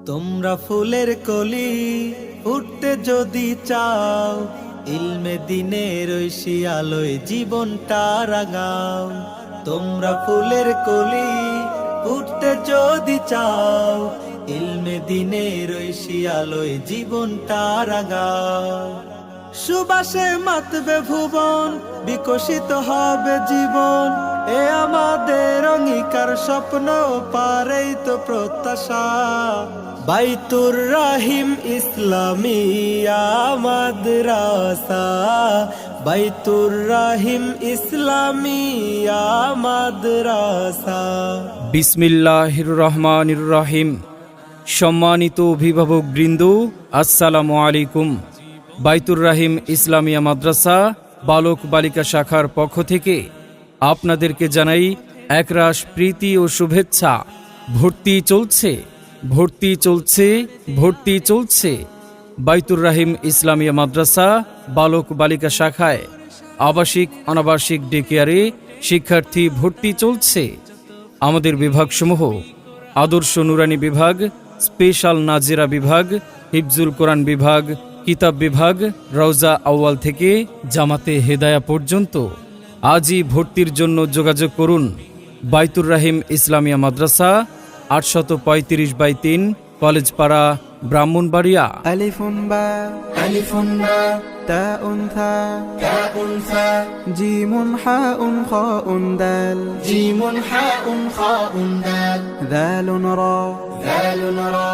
তোমরা ফুলের কলি ফুটতে যদি চাও, ইলমে দিনের ঐশী আলোয় জীবনটা রাঙাও। তোমরা ফুলের কলি ফুটতে যদি চাও, ইলমে দিনের ঐশী আলোয় জীবনটা রাঙাও। সুবাসে মাতবে ভুবন, বিকশিত হবে জীবন, এ আমাদের অঙ্গীকার, স্বপ্ন পারেই তো প্রত্যাশা। বাইতুর রাহিম ইসলামিয়া মাদ্রাসা, বাইতুর রাহিম ইসলামিয়া মাদ্রাসা। বিসমিল্লাহির রহমানির রহিম। সম্মানিত অভিভাবক বৃন্দ, আসসালামু আলাইকুম। বাইতুর রাহিম ইসলামিয়া মাদ্রাসা বালক বালিকা শাখার পক্ষ থেকে আপনাদেরকে জানাই একরাশ প্রীতি ও শুভেচ্ছা। ভর্তি চলছে, ভর্তি চলছে, ভর্তি চলছে। বাইতুর রাহিম ইসলামিয়া মাদ্রাসা বালক বালিকা শাখায় আবাসিক অনাবাসিক ডে কেয়ারে শিক্ষার্থী ভর্তি চলছে। আমাদের বিভাগসমূহ: আদর্শ নুরানি বিভাগ, স্পেশাল নাজিরা বিভাগ, হিফজুল কোরআন বিভাগ, কিতাব বিভাগ, রওজা আউয়াল থেকে জামাতে হেদায়া পর্যন্ত। আজই ভর্তির জন্য যোগাযোগ করুন। বাইতুর রাহিম ইসলামিয়া মাদ্রাসা, 835/3, কলেজপাড়া, ব্রাহ্মণবাড়িয়া। আলিফুন বা তাউন থা জিমুন হাউন খাউন দাল দালুন রা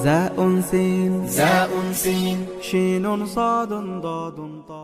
জাউন সিন শিনুন সাদুন দাদুন তা।